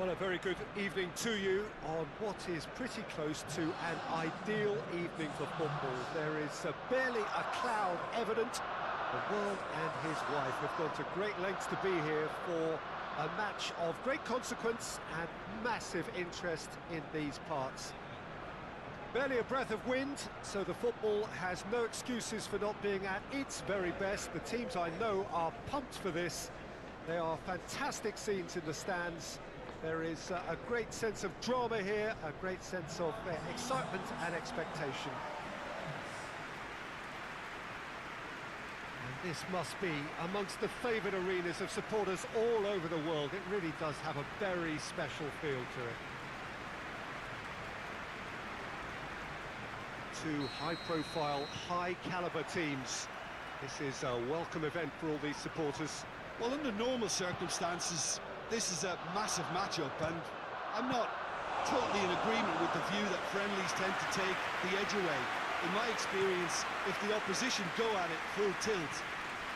Well, a very good evening to you on what is pretty close to an ideal evening for football. There is barely a cloud evident. The world and his wife have gone to great lengths to be here for a match of great consequence and massive interest in these parts. Barely a breath of wind, so the football has no excuses for not being at its very best. The teams I know are pumped for this. There are fantastic scenes in the stands. There is a great sense of drama here, a great sense of excitement and expectation. And this must be amongst the favoured arenas of supporters all over the world. It really does have a very special feel to it. Two high-profile, high-caliber teams. This is a welcome event for all these supporters. Well, under normal circumstances, this is a massive matchup, and I'm not totally in agreement with the view that friendlies tend to take the edge away. In my experience, if the opposition go at it full tilt,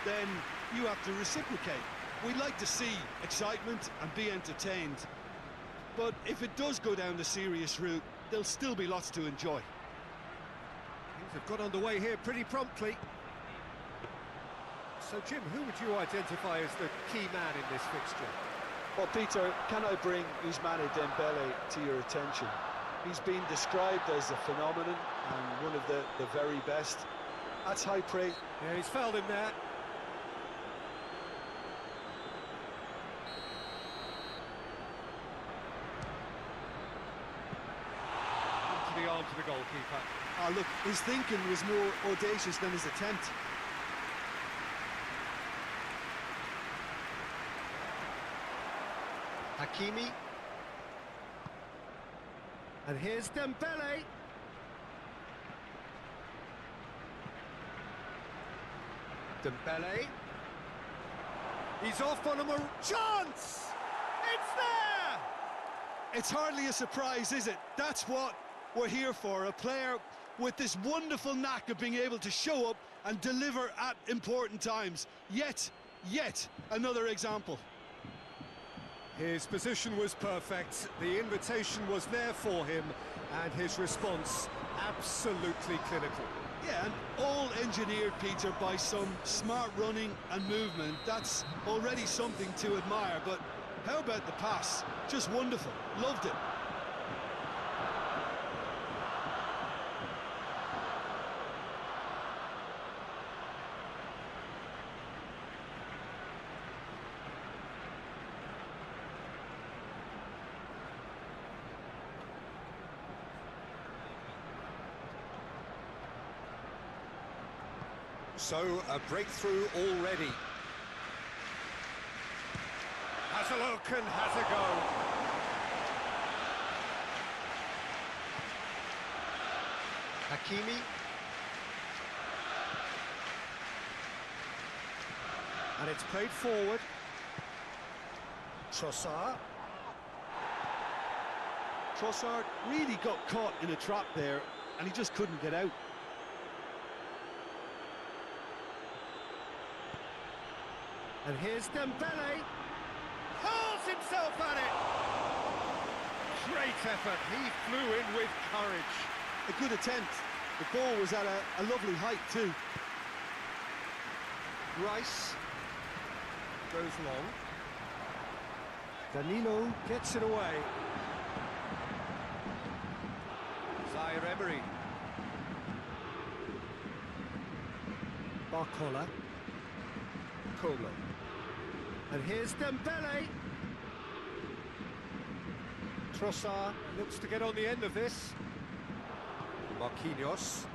then you have to reciprocate. We'd like to see excitement and be entertained, but if it does go down the serious route, there'll still be lots to enjoy. Things have got underway here pretty promptly. So, Jim, who would you identify as the key man in this fixture? Well, Peter, can I bring Ousmane Dembele to your attention? He's been described as a phenomenon and one of the very best. That's high praise. Yeah, he's fouled him there. Into the arms of the goalkeeper. Oh, look, his thinking was more audacious than his attempt. Hakimi. And here's Dembele. Dembele. He's off on a chance! It's there! It's hardly a surprise, is it? That's what we're here for, a player with this wonderful knack of being able to show up and deliver at important times. Yet another example. His position was perfect, the invitation was there for him, and his response absolutely clinical. Yeah, and all engineered, Peter, by some smart running and movement. That's already something to admire, but how about the pass? Just wonderful, loved it. So, a breakthrough already. Has a look and has a go. Hakimi. And it's played forward. Trossard. Trossard really got caught in a trap there, and he just couldn't get out. And here's Dembele, hurls himself at it! Great effort, he flew in with courage. A good attempt. The ball was at a lovely height too. Rice goes long. Danilo gets it away. Zaire Emery. Barcola. Colo. And here's Dembele. Trossard looks to get on the end of this. Marquinhos.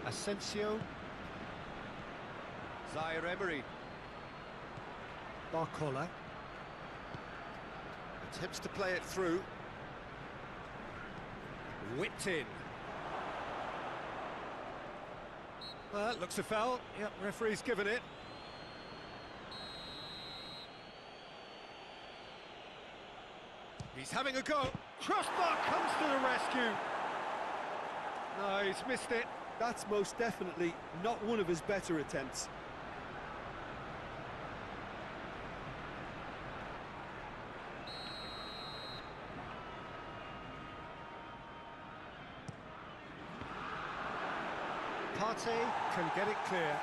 Asensio. Zaire Emery. Barcola. Attempts to play it through. Whipped in. Well, that looks a foul. Yep, referee's given it. He's having a go. Crossbar comes to the rescue. No, he's missed it. That's most definitely not one of his better attempts. Partey can get it clear.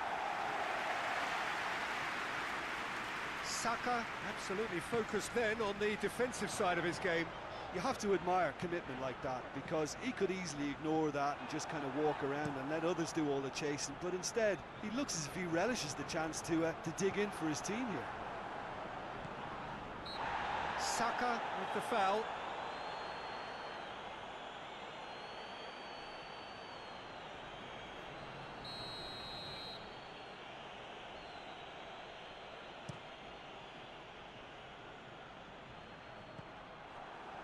Saka absolutely focused then on the defensive side of his game. You have to admire commitment like that, because he could easily ignore that and just kind of walk around and let others do all the chasing, but instead he looks as if he relishes the chance to dig in for his team here. Saka with the foul.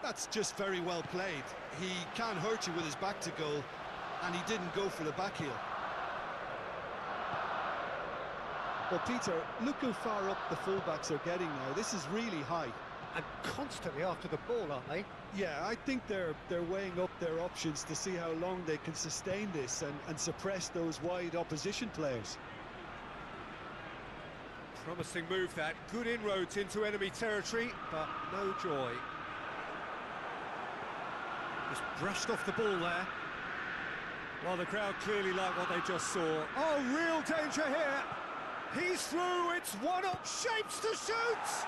That's just very well played. He can hurt you with his back to goal, and he didn't go for the back heel. Well, Peter, look how far up the fullbacks are getting now. This is really high. And constantly after the ball, aren't they? Yeah, I think they're weighing up their options to see how long they can sustain this and suppress those wide opposition players. Promising move that. Good inroads into enemy territory, but no joy. Just brushed off the ball there. Well, the crowd clearly like what they just saw. Oh, real danger here. He's through, it's one up, shapes to shoot!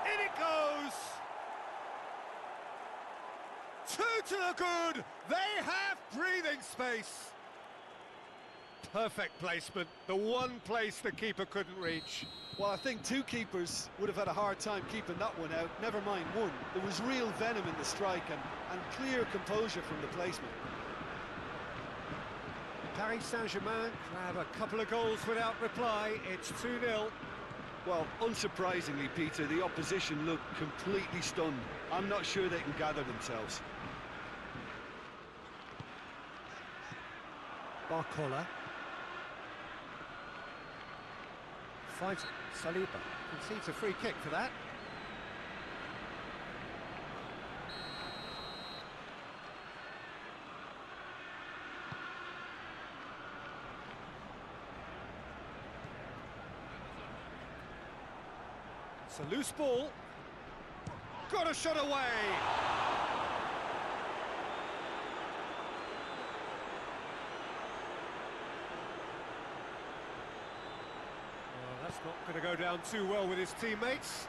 In it goes! Two to the good, they have breathing space. Perfect placement, the one place the keeper couldn't reach. Well, I think two keepers would have had a hard time keeping that one out, never mind one. There was real venom in the strike and clear composure from the placement. Paris Saint-Germain grab a couple of goals without reply, it's 2-0. Well, unsurprisingly, Peter, the opposition look completely stunned. I'm not sure they can gather themselves. Barcola. Finds Saliba. Concedes a free kick for that. It's a loose ball. Got a shot away. Well, that's not going to go down too well with his teammates.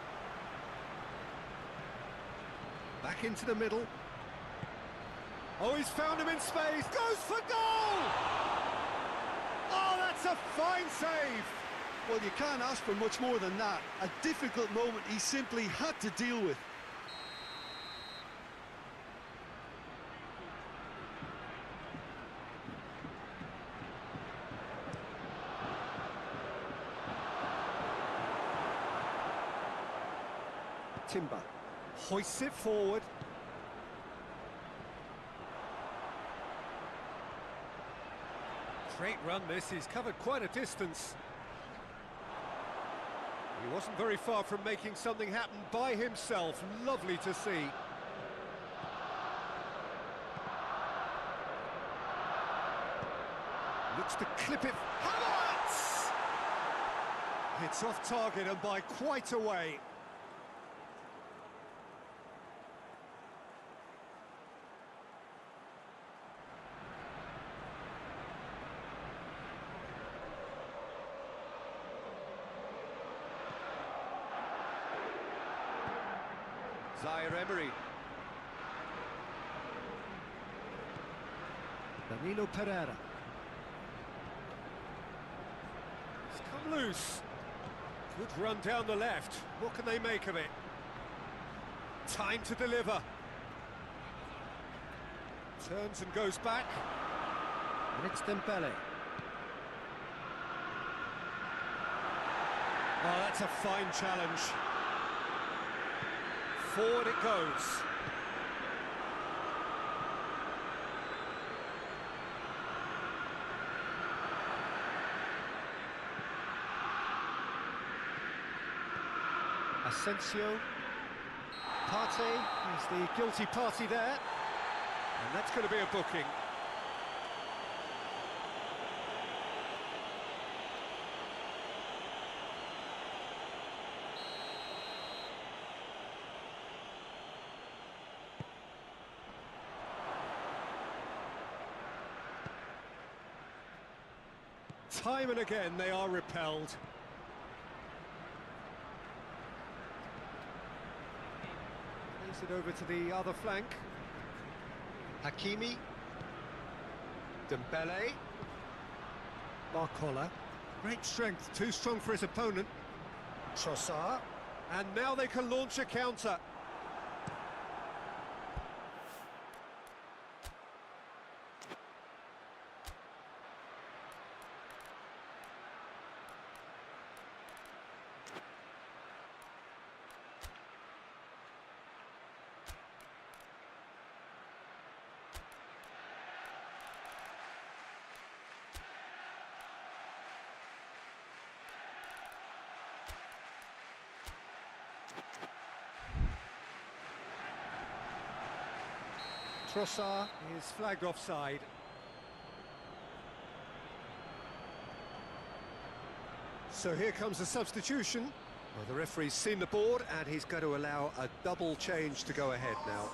Back into the middle. Oh, he's found him in space. Goes for goal! Oh, that's a fine save. Well, you can't ask for much more than that. A difficult moment he simply had to deal with. Timber hoists it forward. Great run this, he's covered quite a distance. He wasn't very far from making something happen by himself. Lovely to see. Looks to clip it. Havertz! It's off target and by quite a way. Zaire-Emery. Danilo Perdana. It's come loose. Good run down the left. What can they make of it? Time to deliver. Turns and goes back. And it's Dembele. Oh, that's a fine challenge. Forward it goes. Asensio. Partey is the guilty party there. And that's going to be a booking. time and again they are repelled. Plays it over to the other flank. Hakimi. Dembele. Barcola. Great strength, too strong for his opponent. Trossard. And now they can launch a counter. Trossard is flagged offside. So here comes a substitution. Well, the referee's seen the board and he's going to allow a double change to go ahead now.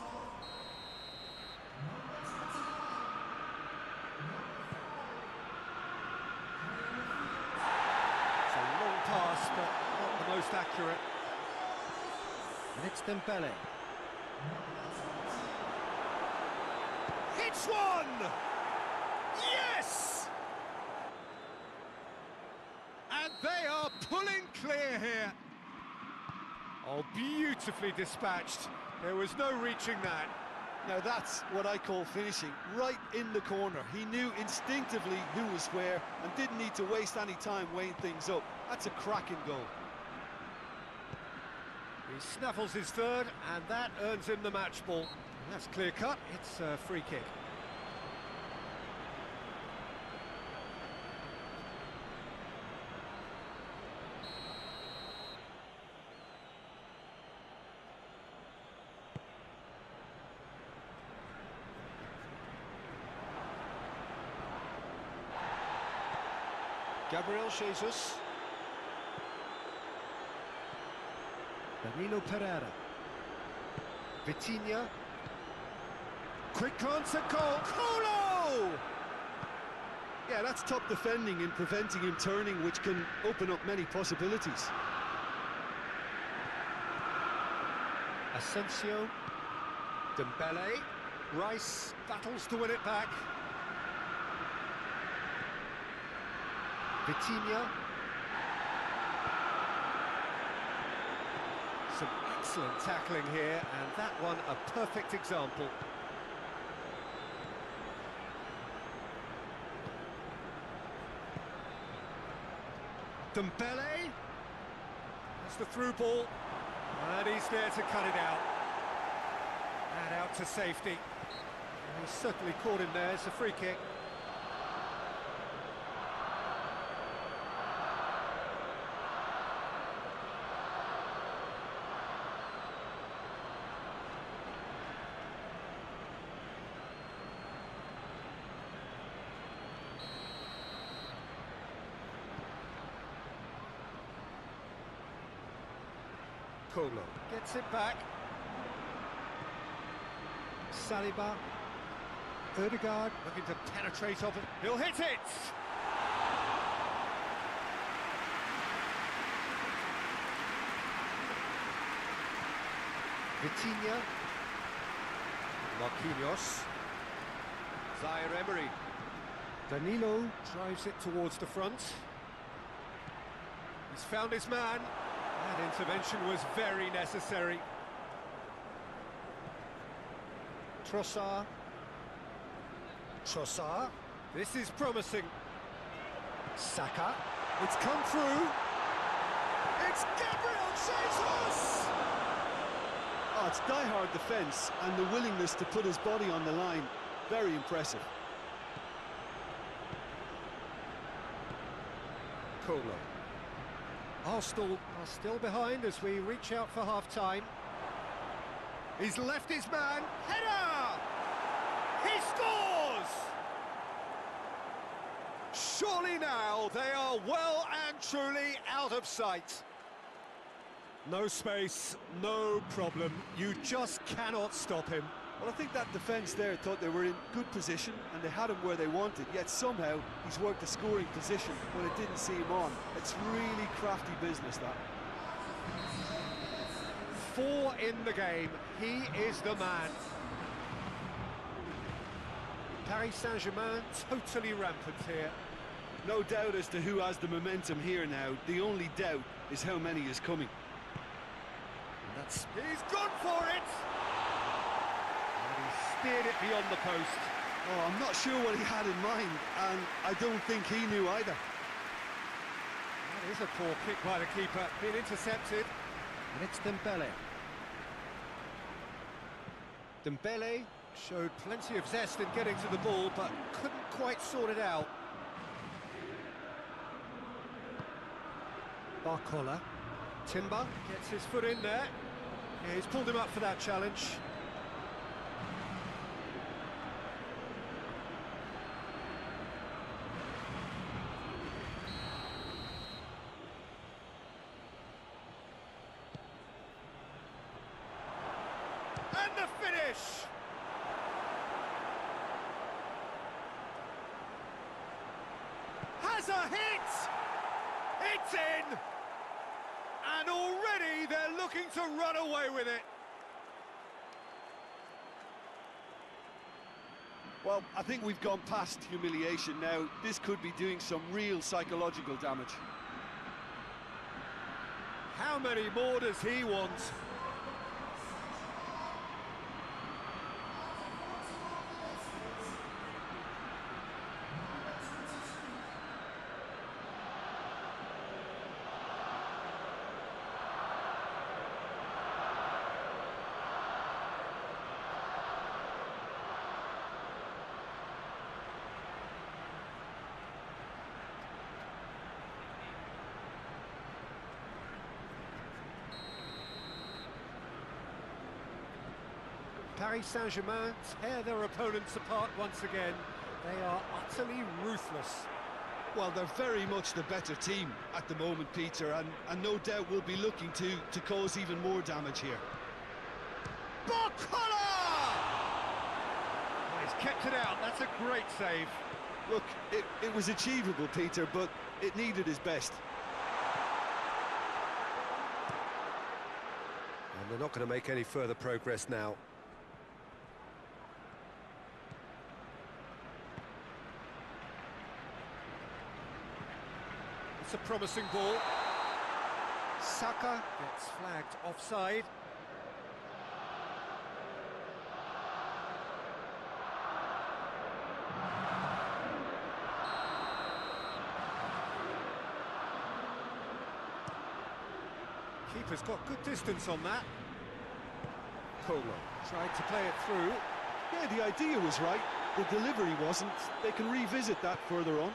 It's a long pass, but not the most accurate. And it's Dembele. It's one! Yes! And they are pulling clear here. Oh, beautifully dispatched. There was no reaching that. Now that's what I call finishing, right in the corner. He knew instinctively who was where and didn't need to waste any time weighing things up. That's a cracking goal. He snaffles his third, and that earns him the match ball. That's clear cut, it's a free kick. Gabriel Jesus. Danilo Perdana. Vitinha. Quick glance at goal. Colo! Yeah, that's top defending and preventing him turning, which can open up many possibilities. Asensio. Dembele. Rice battles to win it back. Vitinha. Some excellent tackling here, and that one a perfect example. Dembele. That's the through ball, and he's there to cut it out. And out to safety. And he's certainly caught him there. It's a free kick. Colo gets it back. Saliba. Odegaard looking to penetrate off it. He'll hit it! Vitinha. Marquinhos. Zaire Emery. Danilo drives it towards the front. He's found his man. That intervention was very necessary. Trossard. Trossard. This is promising. Saka. It's come through. It's Gabriel Jesus! Oh, it's die-hard defence and the willingness to put his body on the line. Very impressive. Colo. Arsenal are still behind as we reach out for half-time. He's left his man. Header! He scores! Surely now they are well and truly out of sight. No space, no problem. You just cannot stop him. Well, I think that defence there thought they were in good position and they had him where they wanted, yet somehow he's worked a scoring position when it didn't see him on. It's really crafty business, that. 4 in the game. He is the man. Paris Saint-Germain totally rampant here. No doubt as to who has the momentum here now. The only doubt is how many is coming. He's gone for it! And he steered it beyond the post. Oh, I'm not sure what he had in mind, and I don't think he knew either. That is a poor kick by the keeper, been intercepted. And it's Dembele. Dembele showed plenty of zest in getting to the ball, but couldn't quite sort it out. Barcola. Timber gets his foot in there. Yeah, he's pulled him up for that challenge. And the finish! Has a hit! It's in! And already they're looking to run away with it. Well, I think we've gone past humiliation now. This could be doing some real psychological damage. How many more does he want? Paris Saint-Germain tear their opponents apart once again. They are utterly ruthless. Well, they're very much the better team at the moment, Peter, and no doubt will be looking to cause even more damage here. Barcola! Oh, he's kept it out, that's a great save. Look, it was achievable, Peter, but it needed his best. And they're not going to make any further progress now. It's a promising ball. Saka gets flagged offside. Keeper's got good distance on that. Colo tried to play it through. Yeah, the idea was right. The delivery wasn't. They can revisit that further on.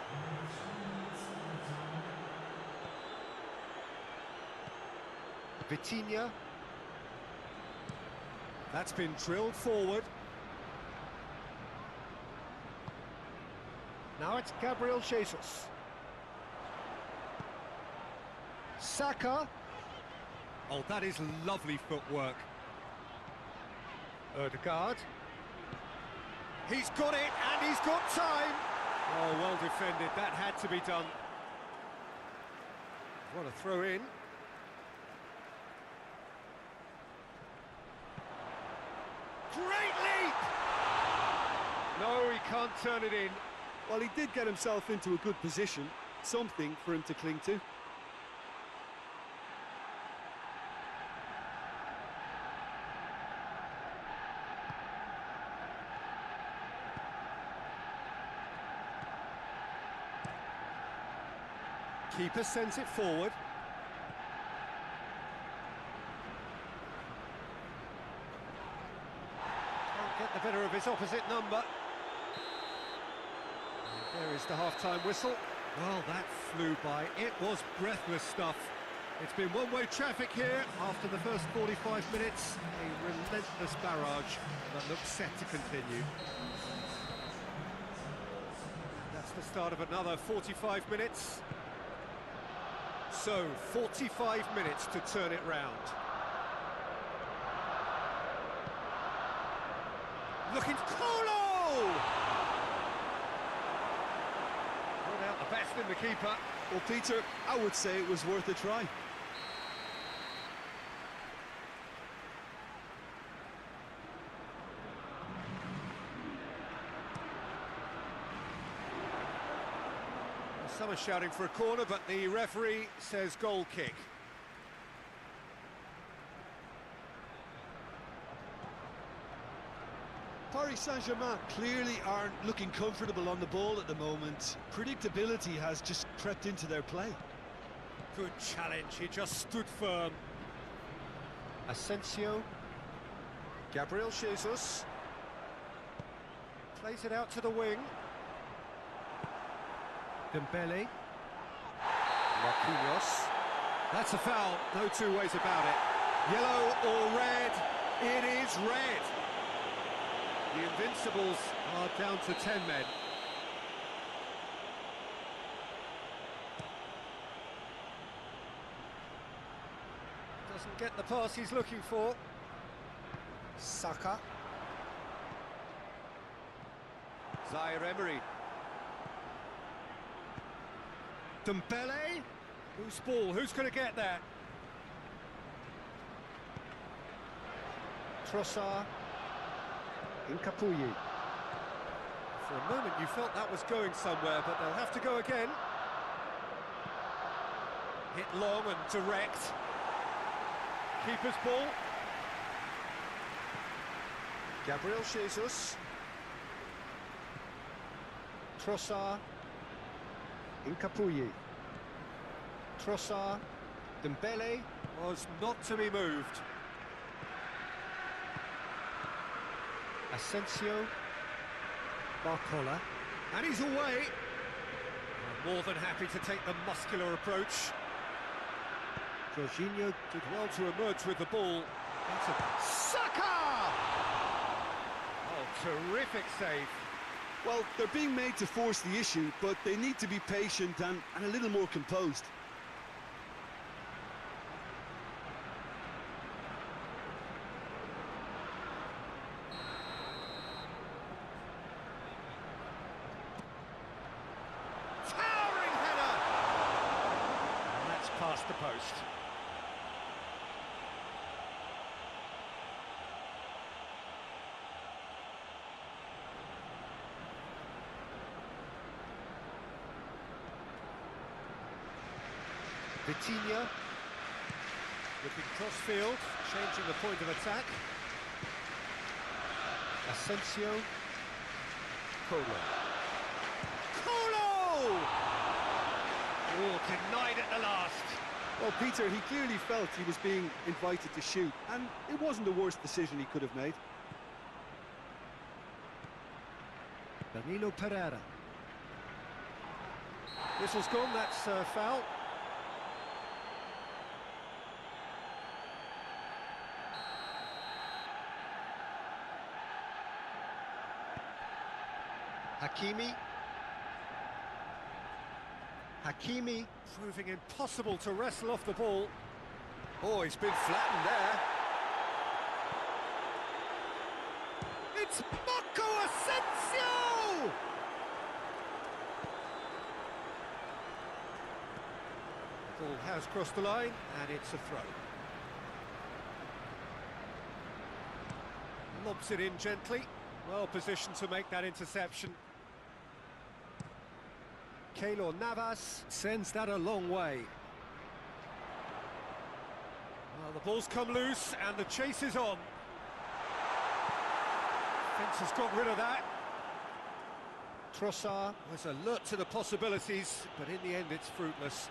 Vitinha. That's been drilled forward. Now it's Gabriel Jesus. Saka. Oh, that is lovely footwork. Odegaard. He's got it, and he's got time. Oh, well defended. That had to be done. What a throw in. Great leap! No, he can't turn it in. Well, he did get himself into a good position. Something for him to cling to. Keeper sends it forward. Can't get the better of his opposite number. And there is the half-time whistle. Well, that flew by. It was breathless stuff. It's been one-way traffic here after the first 45 minutes. A relentless barrage that looks set to continue. That's the start of another 45 minutes. So, 45 minutes to turn it round. Looking Colo! Brought out the best in the keeper. Well, Peter, I would say it was worth a try. Some are shouting for a corner, but the referee says goal kick. Paris Saint-Germain clearly aren't looking comfortable on the ball at the moment. Predictability has just crept into their play. Good challenge, he just stood firm. Asensio. Gabriel Jesus. Plays it out to the wing. Dembele. Marquinhos. That's a foul, no two ways about it. Yellow or red, it is red. The Invincibles are down to 10 men. Doesn't get the pass he's looking for. Saka. Zaire-Emery. Dembele. Who's ball? Who's going to get there? Trossard. Incar. For a moment you felt that was going somewhere, but they'll have to go again. Hit long and direct. Keeper's ball. Gabriel Jesus. Trossard. Incar. Trossard. Dembele was not to be moved. Asensio. Barcola. And he's away. More than happy to take the muscular approach. Jorginho did well to emerge with the ball. That's a... Saka! Oh, terrific save. Well, they're being made to force the issue, but they need to be patient and a little more composed. Towering header! And that's past the post. Vitinha, looking cross-field, changing the point of attack. Asensio. Colo. Colo! Oh, denied at the last. Well, Peter, he clearly felt he was being invited to shoot, and it wasn't the worst decision he could have made. Danilo Perdana. Whistle's gone, that's foul. Hakimi proving impossible to wrestle off the ball. Oh, he's been flattened there. It's Marco Asensio! The ball has crossed the line, and it's a throw. Lobs it in gently. Well positioned to make that interception. Keylor Navas sends that a long way. Well, the ball's come loose and the chase is on. Fence has got rid of that. Trossard was alert to the possibilities, but in the end it's fruitless.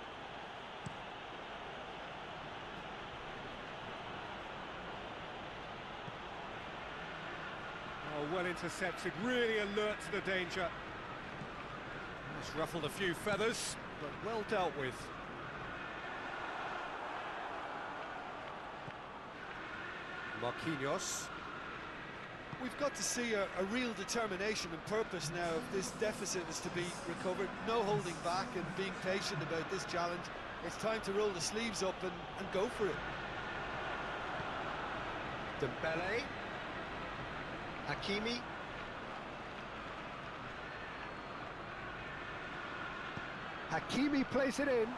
Oh, well intercepted, really alert to the danger. It's ruffled a few feathers, but well dealt with. Marquinhos. We've got to see a real determination and purpose now if this deficit is to be recovered. No holding back and being patient about this challenge. It's time to roll the sleeves up and go for it. Dembele. Hakimi. Hakimi plays it in.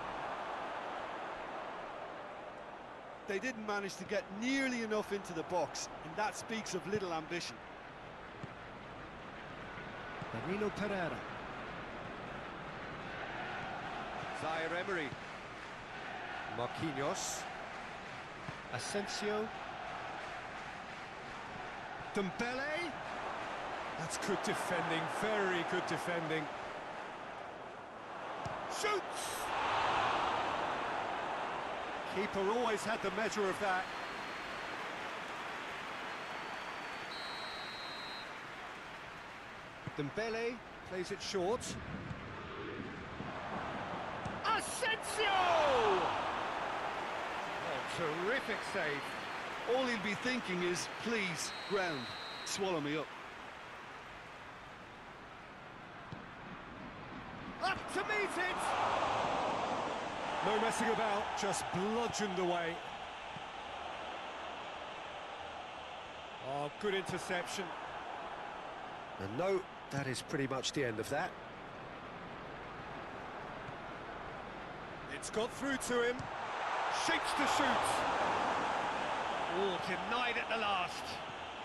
They didn't manage to get nearly enough into the box, and that speaks of little ambition. Danilo Pereira. Zaire Emery. Marquinhos. Asensio. Dembele. That's good defending, very good defending. Shoots! Keeper always had the measure of that. Dembele plays it short. Asensio! Oh, terrific save. All he'll be thinking is, please, ground, swallow me up. Up to meet it! No messing about, just bludgeoned away. Oh, good interception. And no, that is pretty much the end of that. It's got through to him. Shapes to shoot. Oh, denied at the last.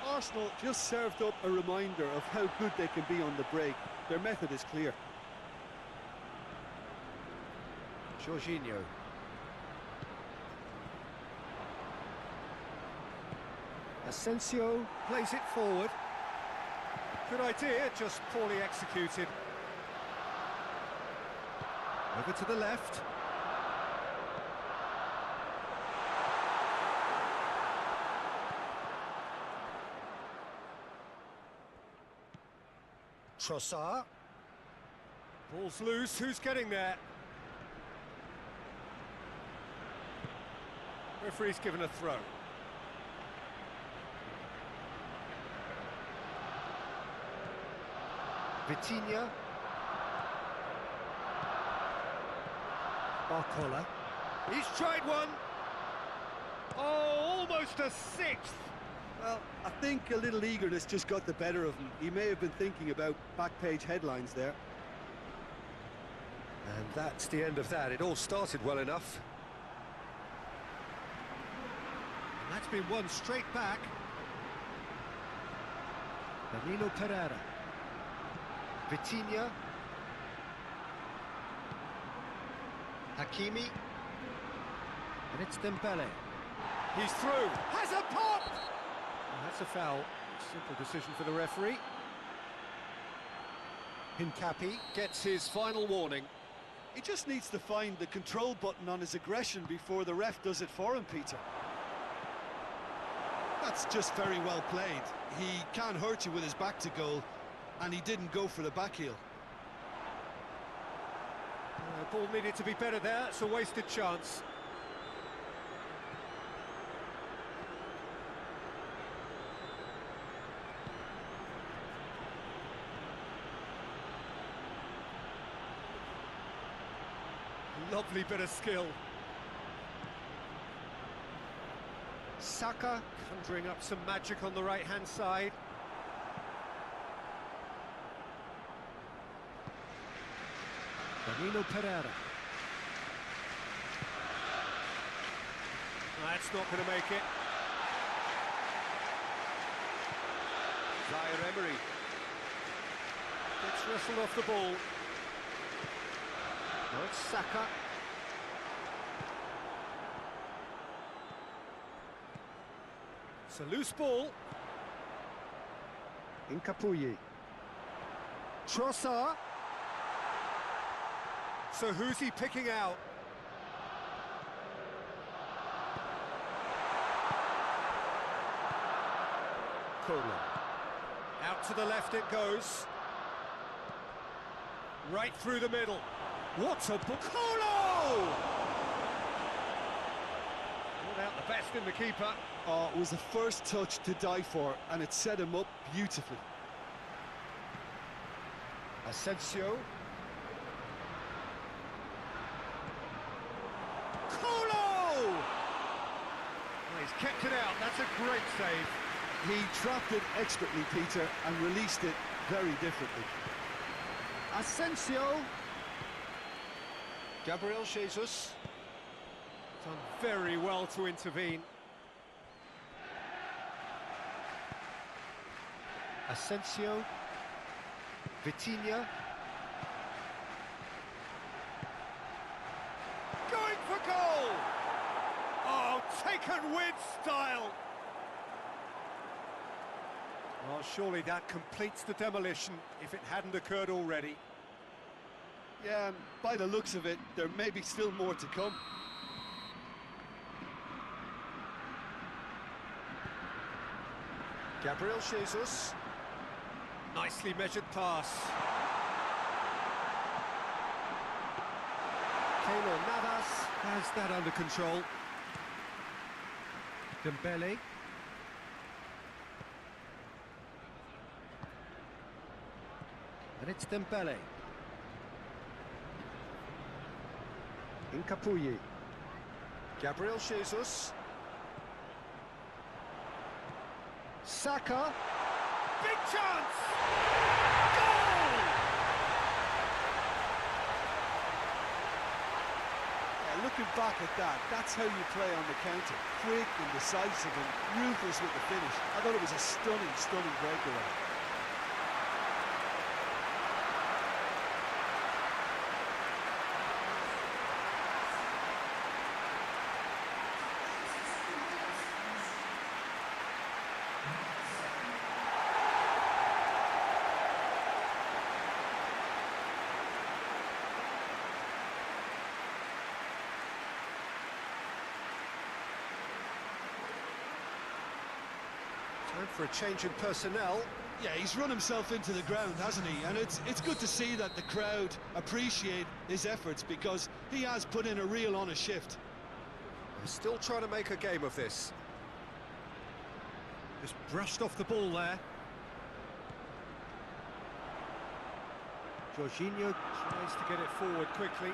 Arsenal just served up a reminder of how good they can be on the break. Their method is clear. Jorginho. Asensio plays it forward. Good idea, just poorly executed. Over to the left. Trossard. Ball's loose, who's getting there? Referee's given a throw. Vitinha. Barcola. He's tried one. Oh, almost a sixth. Well, I think a little eagerness just got the better of him. He may have been thinking about back-page headlines there. And that's the end of that. It all started well enough. And that's been won straight back. Danilo Pereira. Vitinha. Hakimi. And it's Dembele. He's through. Has a pop! And that's a foul. Simple decision for the referee. Incar gets his final warning. He just needs to find the control button on his aggression before the ref does it for him, Peter. That's just very well played. He can't hurt you with his back to goal, and he didn't go for the back heel. Ball needed to be better there. It's a wasted chance. Lovely bit of skill. Saka conjuring up some magic on the right-hand side. Danilo Pereira. That's not going to make it. Zaire Emery. Gets wrestled off the ball. No, it's Saka. It's a loose ball. Incar. Trossard. So who's he picking out? Cola. Out to the left it goes. Right through the middle. What a ball! Colo! Brought out the best in the keeper. Oh, it was a first touch to die for, and it set him up beautifully. Asensio. Colo! Well, he's kept it out. That's a great save. He trapped it expertly, Peter, and released it very differently. Asensio. Gabriel Jesus. Done very well to intervene. Asensio. Vitinha. Going for goal! Oh, taken with style! Well, surely that completes the demolition, if it hadn't occurred already. Yeah, and by the looks of it, there may be still more to come. Gabriel Jesus. Nicely measured pass. Keylor Navas has that under control. Dembele. And it's Dembele. Incar. Gabriel Jesus. Saka. Big chance! Goal! Yeah, looking back at that, that's how you play on the counter. Quick and decisive and ruthless with the finish. I thought it was a stunning, stunning breakaway. Time for a change in personnel. Yeah, he's run himself into the ground, hasn't he? And it's good to see that the crowd appreciate his efforts, because he has put in a real honest shift. They're still trying to make a game of this. Just brushed off the ball there. Jorginho tries to get it forward quickly.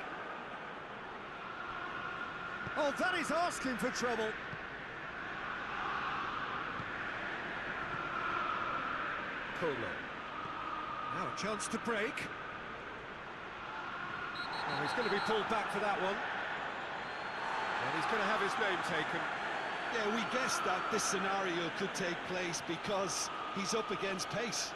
Oh, that is asking for trouble. Polo. Now a chance to break. Oh, he's going to be pulled back for that one. And he's going to have his name taken. Yeah, we guessed that this scenario could take place because he's up against pace.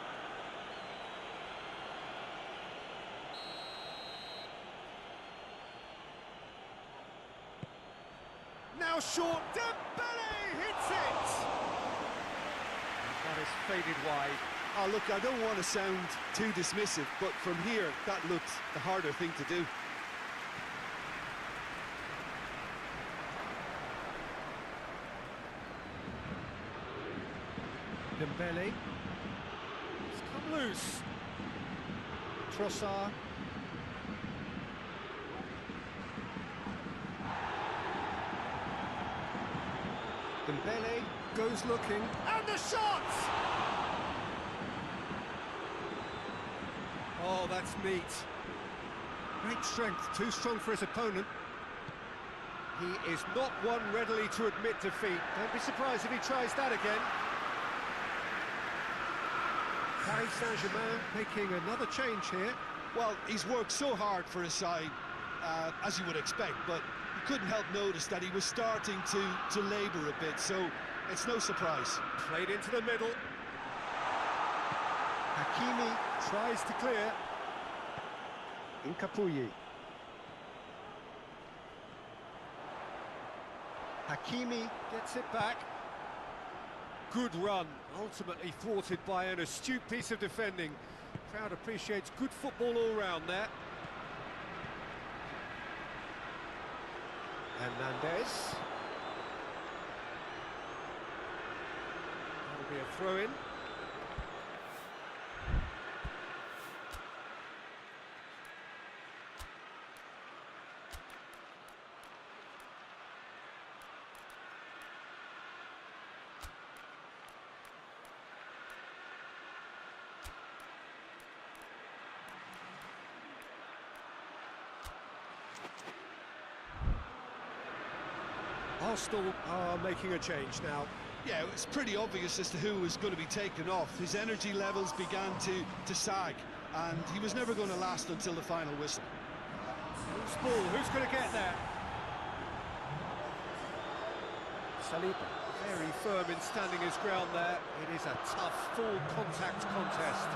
Now short, Dembele hits it! That is faded wide. Oh, look, I don't want to sound too dismissive, but from here, that looked the harder thing to do. Dembele. It's come loose. Trossard. Dembele goes looking, and the shot! Oh, that's neat. Great strength, too strong for his opponent. He is not one readily to admit defeat. Don't be surprised if he tries that again. Paris Saint-Germain making another change here. Well, he's worked so hard for his side, as you would expect, but you couldn't help notice that he was starting to labour a bit, so it's no surprise. Played into the middle. Hakimi tries to clear. Incar. Hakimi gets it back. Good run, ultimately thwarted by an astute piece of defending. Crowd appreciates good football all round there. Hernandez. That'll be a throw-in. Arsenal are making a change now. Yeah, it was pretty obvious as to who was going to be taken off. His energy levels began to sag, and he was never going to last until the final whistle. loose ball. Who's going to get there? Saliba, very firm in standing his ground there. It is a tough, full contact contest.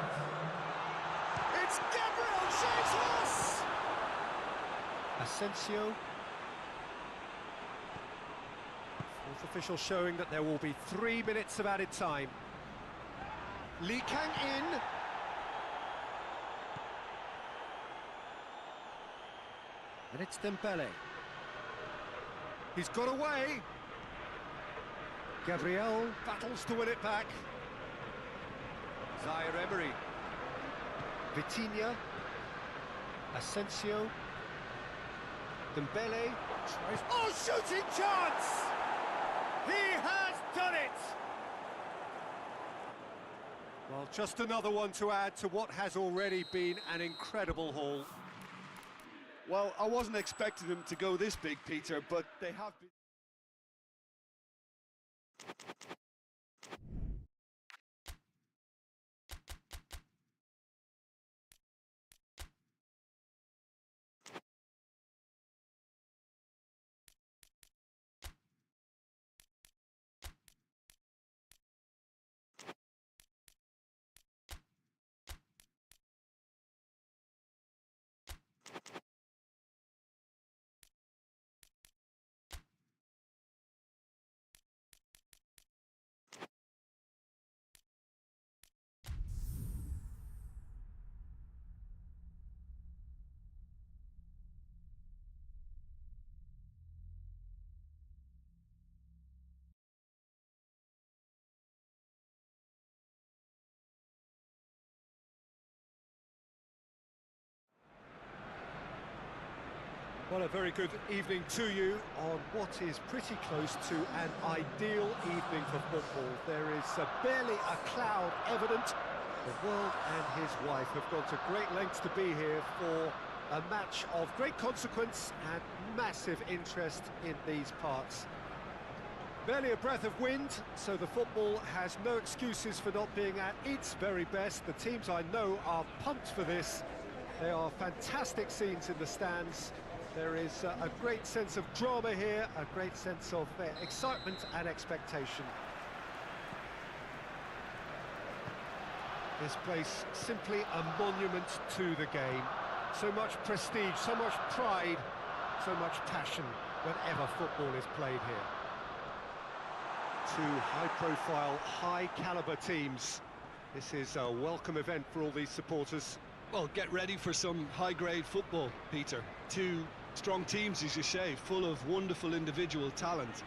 It's Gabriel Jesus! Asensio. Fourth official showing that there will be 3 minutes of added time. Lee Kang in. And it's Dembele. He's got away. Gabriel battles to win it back. Zaire Emery. Vitinha. Asensio. Dembele. Tries. Oh, shooting chance! He has done it! Well, just another one to add to what has already been an incredible haul. Well, I wasn't expecting them to go this big, Peter, but they have been. Well, a very good evening to you on what is pretty close to an ideal evening for football. There is barely a cloud evident. The world and his wife have gone to great lengths to be here for a match of great consequence and massive interest in these parts. Barely a breath of wind, so the football has no excuses for not being at its very best. The teams I know are pumped for this. There are fantastic scenes in the stands. There is a great sense of drama here, a great sense of excitement and expectation. This place simply a monument to the game. So much prestige, so much pride, so much passion whenever football is played here. Two high-profile, high-caliber teams. This is a welcome event for all these supporters. Well, get ready for some high-grade football, Peter. Two strong teams, as you say, full of wonderful individual talent.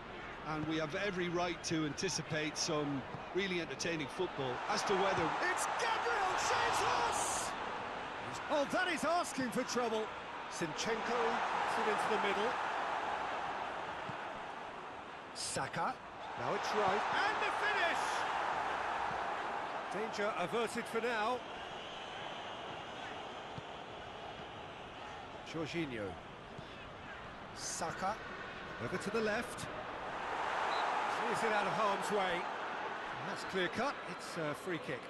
And we have every right to anticipate some really entertaining football. As to whether... It's Gabriel Jesus! Oh, that is asking for trouble. Zinchenko puts it into the middle. Saka. Now it's right. And the finish! Danger averted for now. Jorginho. Saka. Over to the left. Clears it out of harm's way. And that's clear cut. It's a free kick.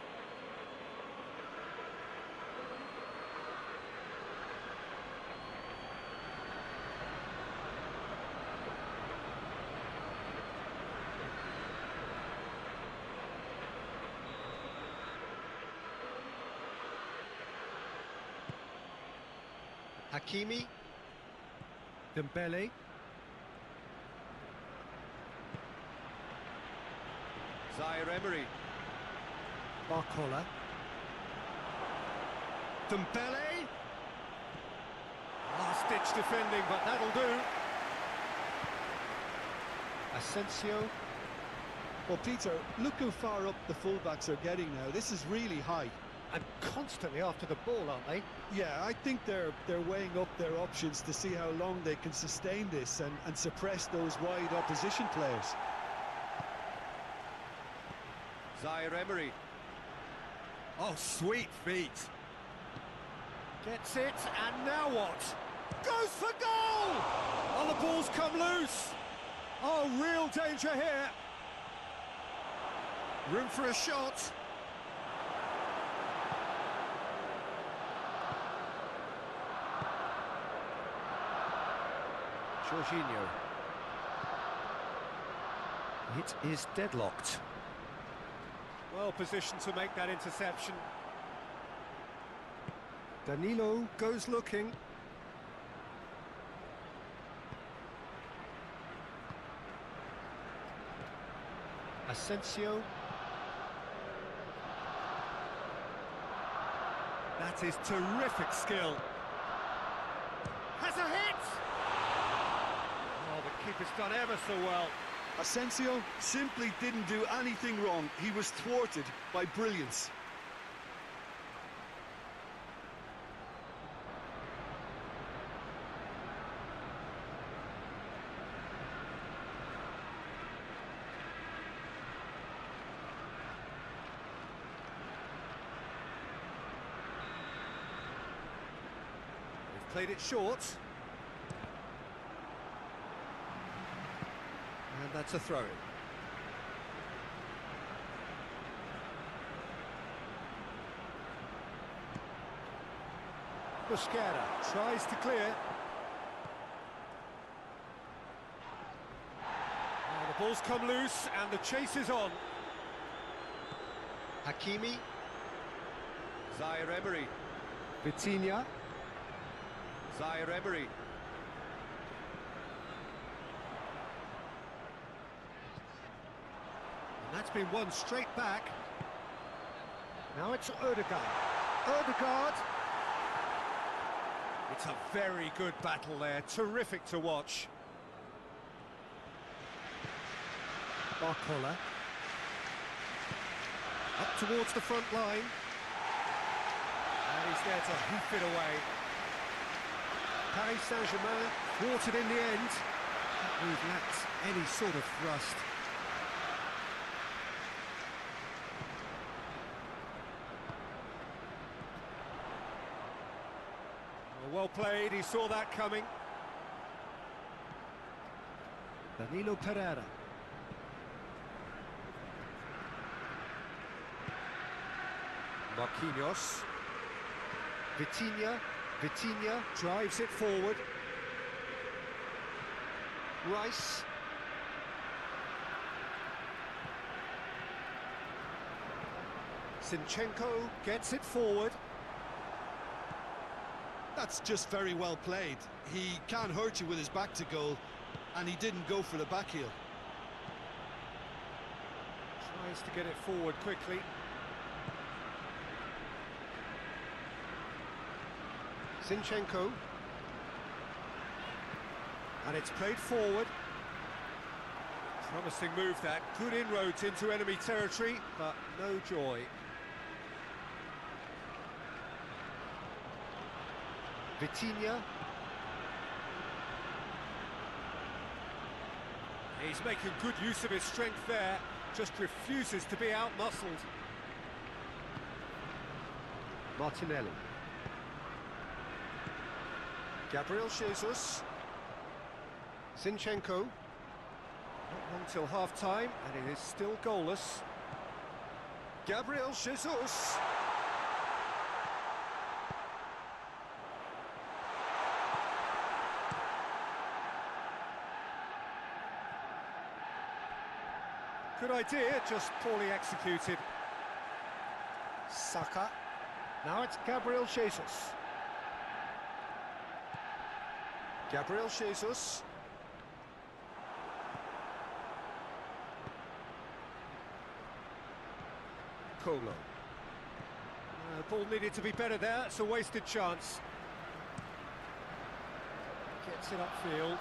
Hakimi. Dembele. Zaire Emery. Barcola. Dembele. Last-ditch defending, but that'll do. Asensio. Well, Peter, look how far up the fullbacks are getting now. This is really high. And constantly after the ball, aren't they? Yeah, I think they're weighing up their options to see how long they can sustain this and suppress those wide opposition players. Zaire Emery. Oh, sweet feet. Gets it, and now what? Goes for goal! Oh, the ball's come loose. Oh, real danger here. Room for a shot. Jorginho. It is deadlocked. Well positioned to make that interception. Danilo goes looking. Asensio. That is terrific skill. Has a hit! Oh, the keeper's done ever so well. Asensio simply didn't do anything wrong. He was thwarted by brilliance. They've played it short. And that's a throw-in. Busquets tries to clear. Now the ball's come loose and the chase is on. Hakimi. Zaire Emery. Vitinha. Zaire Emery. And that's been won straight back. Now it's Odegaard. Odegaard. It's a very good battle there, terrific to watch. Barcola. Up towards the front line. And he's there to hoof it away. Paris Saint-Germain thwarted in the end. That move lacked any sort of thrust. Well played, he saw that coming. Danilo Perdana. Marquinhos. Vitinha drives it forward. Rice. Zinchenko gets it forward. That's just very well played. He can't hurt you with his back to goal, and he didn't go for the back heel. Tries to get it forward quickly. Zinchenko. And it's played forward. Promising move that. Good inroads into enemy territory, but no joy. Vitinha. He's making good use of his strength there, just refuses to be out-muscled. Martinelli. Gabriel Jesus. Zinchenko. Not long till half-time, and it is still goalless. Gabriel Jesus. Good idea, just poorly executed. Saka. Now it's Gabriel Jesus. Gabriel Jesus. Colo. Ball needed to be better there, it's a wasted chance. Gets it upfield.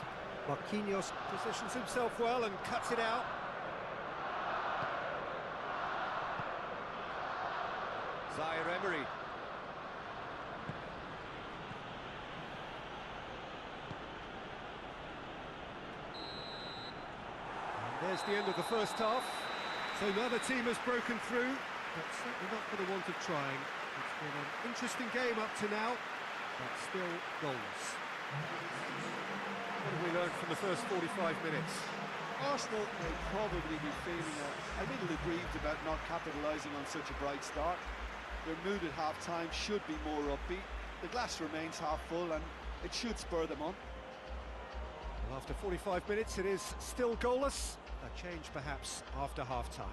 Marquinhos positions himself well and cuts it out. Zaire Emery. And there's the end of the first half. So another team has broken through, but certainly not for the want of trying. It's been an interesting game up to now, but still goalless. What have we learned from the first 45 minutes? Arsenal may probably be feeling a little aggrieved about not capitalising on such a bright start. Their mood at half-time should be more upbeat. The glass remains half full and it should spur them on. Well, after 45 minutes, it is still goalless. A change perhaps after half-time.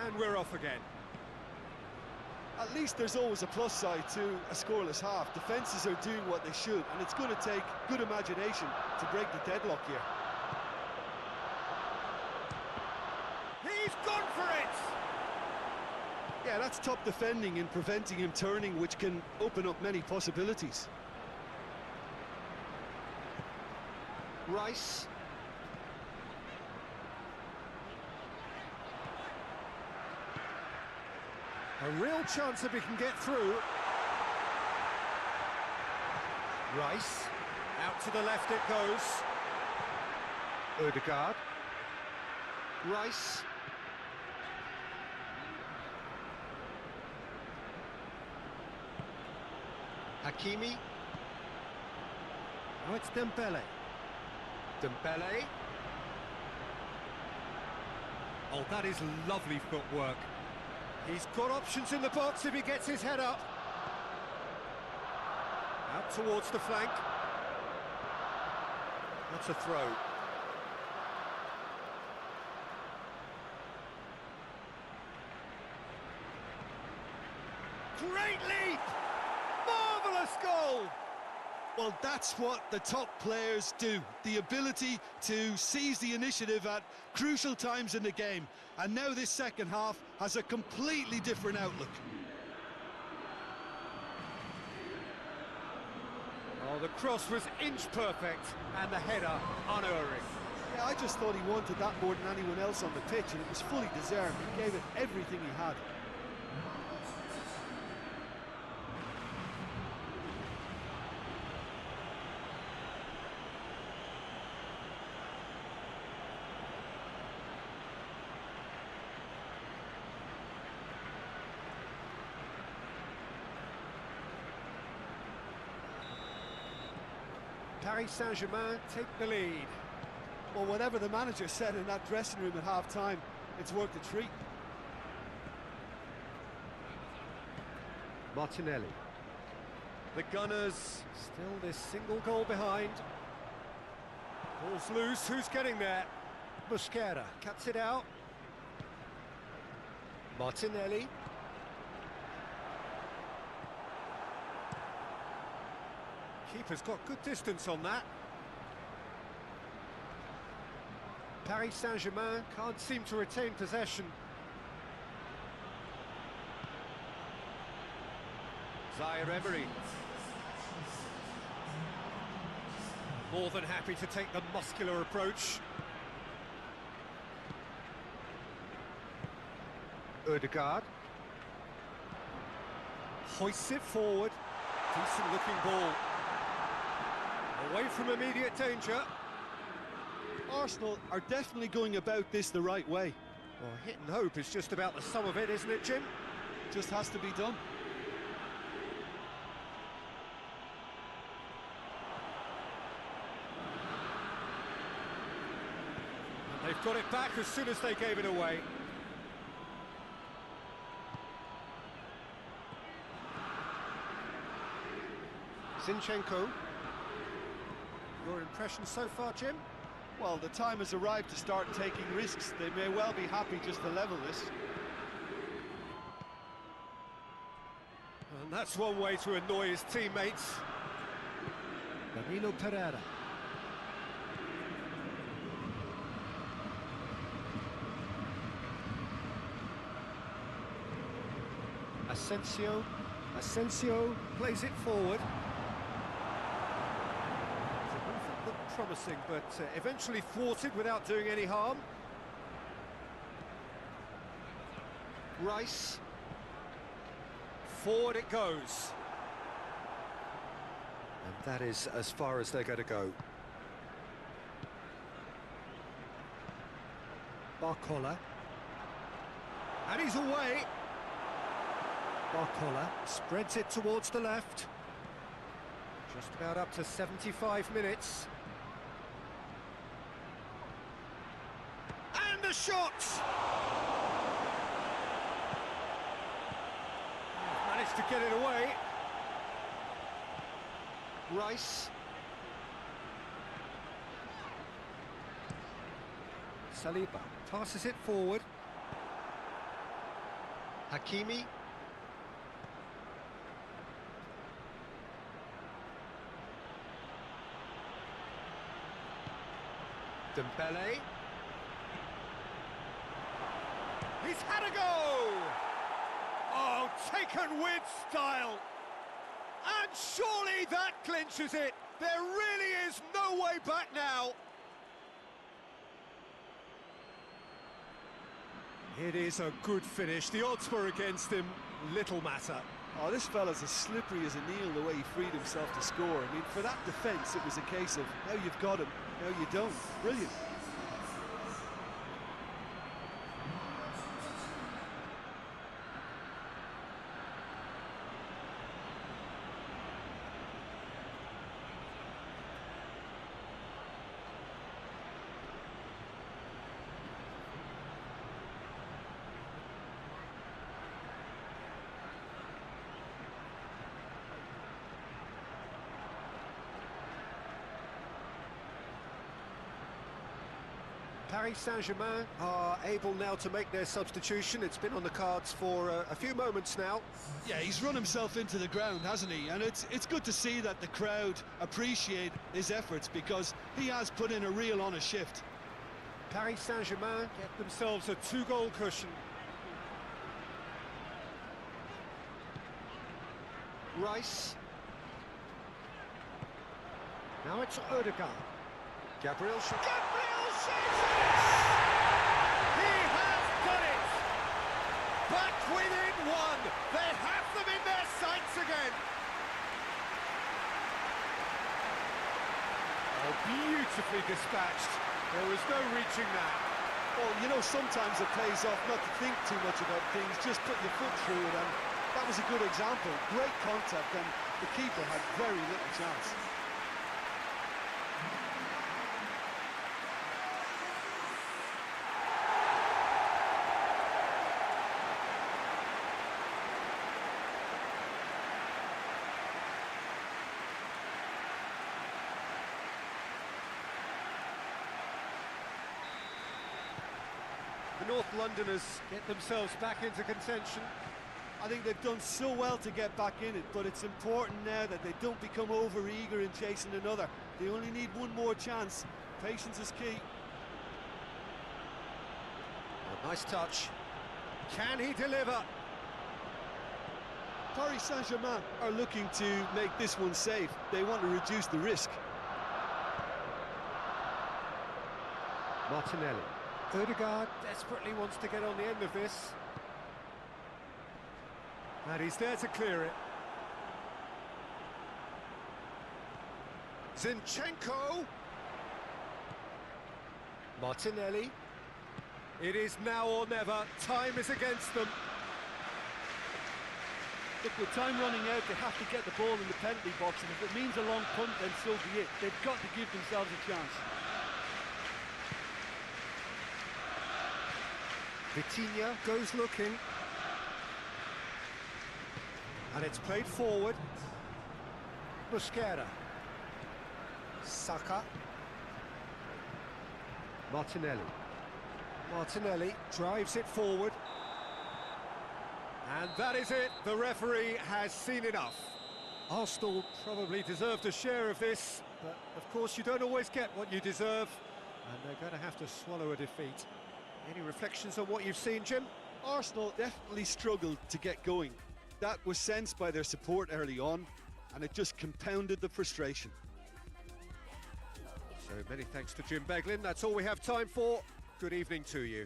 And we're off again. At least there's always a plus side to a scoreless half. Defences are doing what they should, and it's going to take good imagination to break the deadlock here. He's gone for it! Yeah, that's top defending and preventing him turning, which can open up many possibilities. Rice. A real chance if he can get through. Rice. Out to the left it goes. Odegaard. Rice. Hakimi. Now it's Dembele. Dembele. Oh, that is lovely footwork. He's got options in the box if he gets his head up. Out towards the flank. That's a throw. Great leap! Marvellous goal! Well, that's what the top players do. The ability to seize the initiative at crucial times in the game. And now this second half has a completely different outlook. Oh, the cross was inch perfect and the header unerring. Yeah, I just thought he wanted that more than anyone else on the pitch, and it was fully deserved. He gave it everything he had. Paris Saint-Germain take the lead. Well, whatever the manager said in that dressing room at half-time, it's worked a treat. Martinelli. The Gunners still this single goal behind. Ball's loose, who's getting there? Mosquera cuts it out. Martinelli. Keeper's got good distance on that. Paris Saint-Germain can't seem to retain possession. Zaire-Emery. More than happy to take the muscular approach. Odegaard. Hoists it forward. Decent looking ball. away from immediate danger. Arsenal are definitely going about this the right way. Well, hit and hope is just about the sum of it, isn't it, Jim? Just has to be done. And they've got it back as soon as they gave it away. Zinchenko. Your impression so far, Jim? Well, the time has arrived to start taking risks. They may well be happy just to level this. And that's one way to annoy his teammates. Perdana. Asensio plays it forward. It's a move that looked promising, but eventually thwarted without doing any harm. Rice. Forward it goes. And that is as far as they're going to go. Barcola. And he's away. Barcola spreads it towards the left. Just about up to 75 minutes. And the shot! Managed to get it away. Rice. Saliba passes it forward. Hakimi. Dembele. He's had a go! Oh, taken with style! And surely that clinches it! There really is no way back now! It is a good finish. The odds were against him. Little matter. Oh, this fella's as slippery as a needle the way he freed himself to score. I mean, for that defence, it was a case of, now you've got him, now you don't. Brilliant. Paris Saint-Germain are able now to make their substitution. It's been on the cards for a few moments now. Yeah, he's run himself into the ground, hasn't he? And it's good to see that the crowd appreciate his efforts, because he has put in a real honest shift. Paris Saint-Germain get themselves a 2-goal cushion. Rice. Now it's Odegaard. Gabriel shoots it! He has done it! Back within one! They have them in their sights again! Oh, beautifully dispatched. There was no reaching that. Well, you know, sometimes it pays off not to think too much about things, just put your foot through it, and that was a good example. Great contact, and the keeper had very little chance. The North Londoners get themselves back into contention. I think they've done so well to get back in it, but it's important now that they don't become over-eager in chasing another. They only need one more chance. Patience is key. A nice touch. Can he deliver? Paris Saint-Germain are looking to make this one safe. They want to reduce the risk. Martinelli. Odegaard desperately wants to get on the end of this. And he's there to clear it. Zinchenko. Martinelli. It is now or never. Time is against them. Look, with time running out, they have to get the ball in the penalty box, and if it means a long punt, then so be it. They've got to give themselves a chance. Vitinha goes looking. And it's played forward. Busquera. Saka. Martinelli. Martinelli drives it forward. And that is it. The referee has seen enough. Arsenal probably deserved a share of this, but of course you don't always get what you deserve, and they're going to have to swallow a defeat. Any reflections on what you've seen, Jim? Arsenal definitely struggled to get going. That was sensed by their support early on, and it just compounded the frustration. So many thanks to Jim Beglin. That's all we have time for. Good evening to you.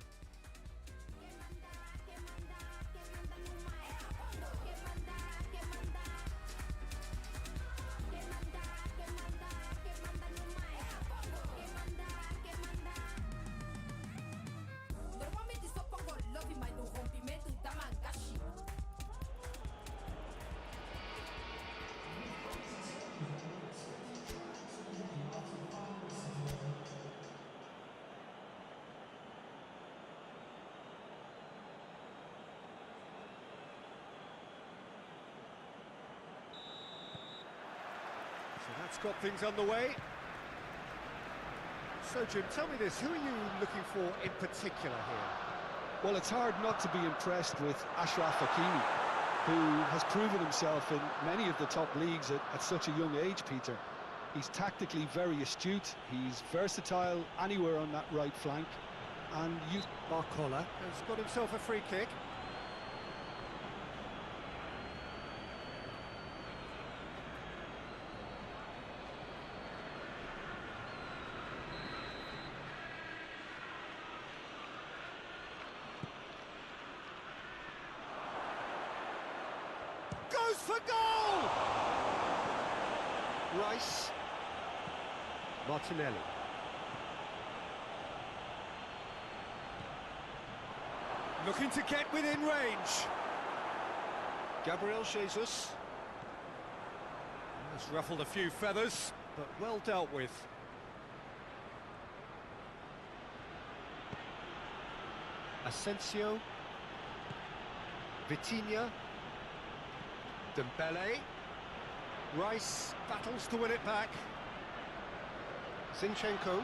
So that's got things underway. So, Jim, tell me this, who are you looking for in particular here? Well, it's hard not to be impressed with Achraf Hakimi, who has proven himself in many of the top leagues at such a young age, Peter. He's tactically very astute, he's versatile anywhere on that right flank, and Barcola has got himself a free kick. Goes for goal! Rice. Martinelli. Looking to get within range. Gabriel Jesus. Has ruffled a few feathers, but well dealt with. Asensio. Vitinha. Dembele. Rice battles to win it back. Zinchenko.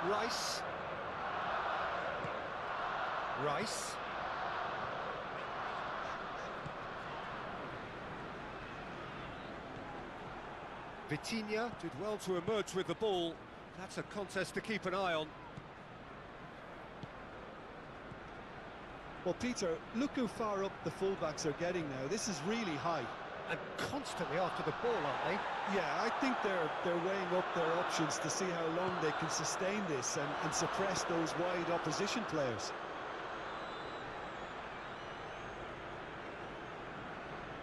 Rice. Rice. Vitinha did well to emerge with the ball. That's a contest to keep an eye on. Well, Peter, look how far up the fullbacks are getting now. This is really high. And constantly after the ball, aren't they? Yeah, I think they're weighing up their options to see how long they can sustain this and suppress those wide opposition players.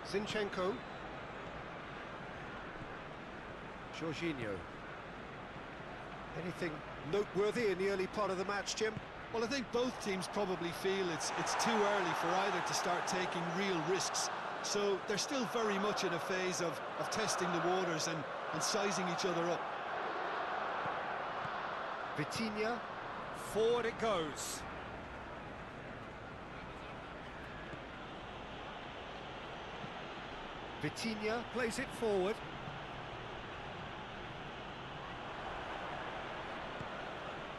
Zinchenko. Jorginho. Anything noteworthy in the early part of the match, Jim? Well, I think both teams probably feel it's too early for either to start taking real risks. So they're still very much in a phase of testing the waters and sizing each other up. Vitinha, forward it goes. Vitinha plays it forward.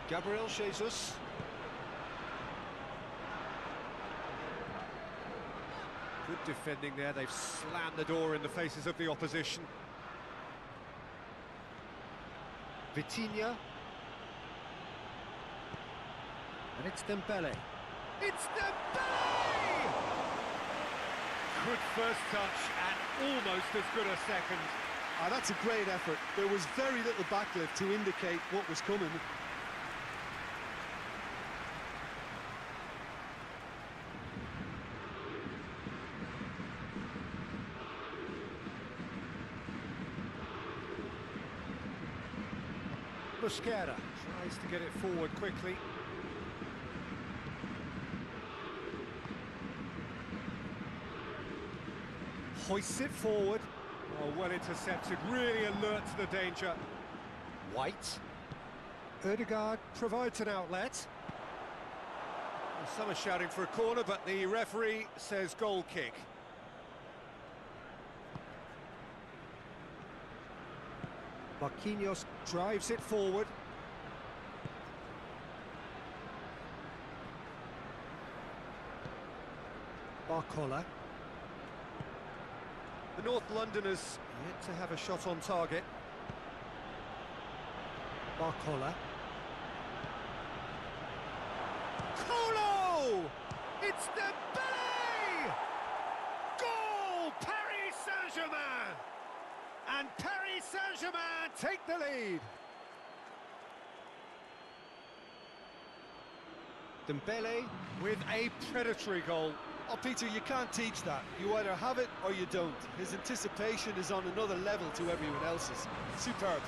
Gabriel Jesus. Good defending there, they've slammed the door in the faces of the opposition. Vitinha. And it's Dembele. It's Dembele! Good first touch and almost as good a second. That's a great effort. There was very little backlift to indicate what was coming. Busquera tries to get it forward quickly. Hoists it forward. Oh, well intercepted, really alert to the danger. White. Odegaard provides an outlet. Well, some are shouting for a corner, but the referee says goal kick. Marquinhos drives it forward. Barcola. The North Londoners yet to have a shot on target. Barcola. Colo! It's Dembele! Goal! Paris Saint-Germain! And Paris Saint-Germain take the lead. Dembele with a predatory goal. Oh, Peter, you can't teach that. You either have it or you don't. His anticipation is on another level to everyone else's. Superb.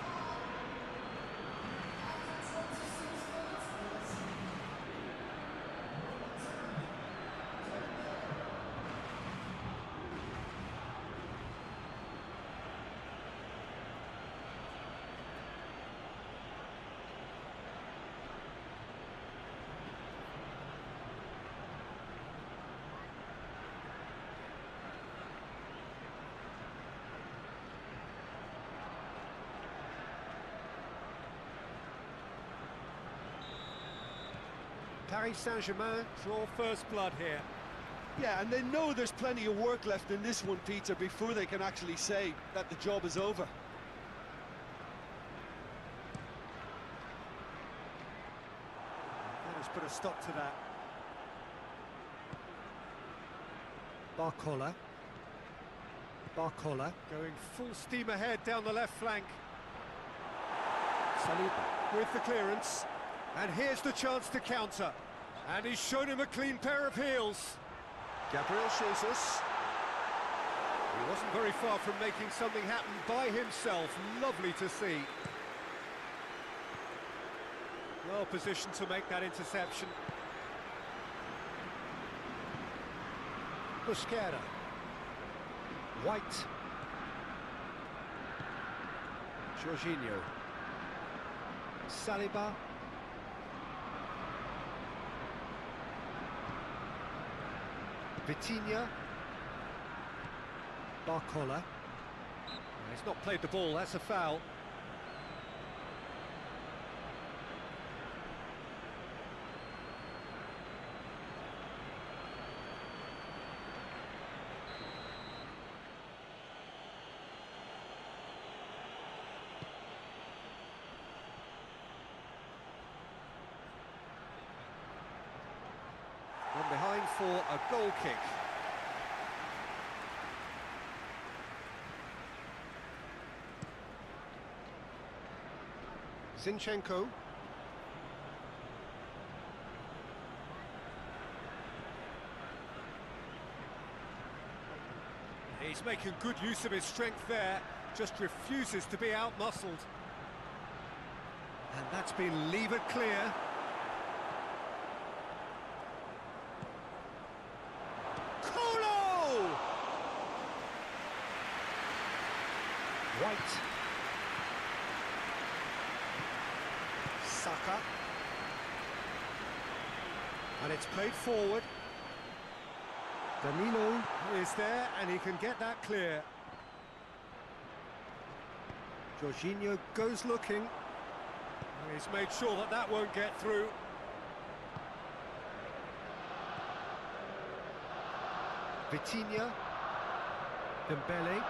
Paris Saint-Germain draw first blood here. Yeah, and they know there's plenty of work left in this one, Peter, before they can actually say that the job is over. Let's put a stop to that. Barcola. Barcola going full steam ahead down the left flank. Saliba with the clearance. And here's the chance to counter. And he's shown him a clean pair of heels. Gabriel Jesus. He wasn't very far from making something happen by himself. Lovely to see. Well positioned to make that interception. Busquera. White. Jorginho. Saliba. Vitinha. Barcola. He's not played the ball, that's a foul. One behind for a goal kick. Zinchenko. He's making good use of his strength there, just refuses to be out-muscled. And that's been levered clear. Colo! White. Saka. And it's played forward. Danilo is there and he can get that clear. Jorginho goes looking. He's made sure that that won't get through. Vitinha. Dembele.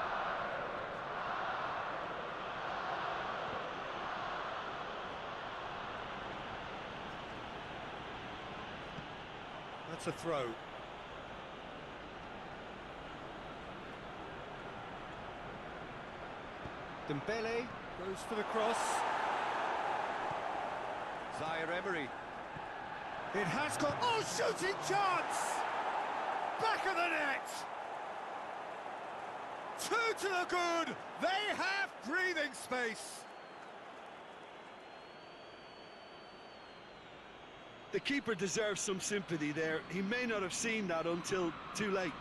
That's a throw. Dembele goes for the cross. Zaire Emery. It has got... Oh, shooting chance! Back of the net! Two to the good! They have breathing space! The keeper deserves some sympathy there. He may not have seen that until too late.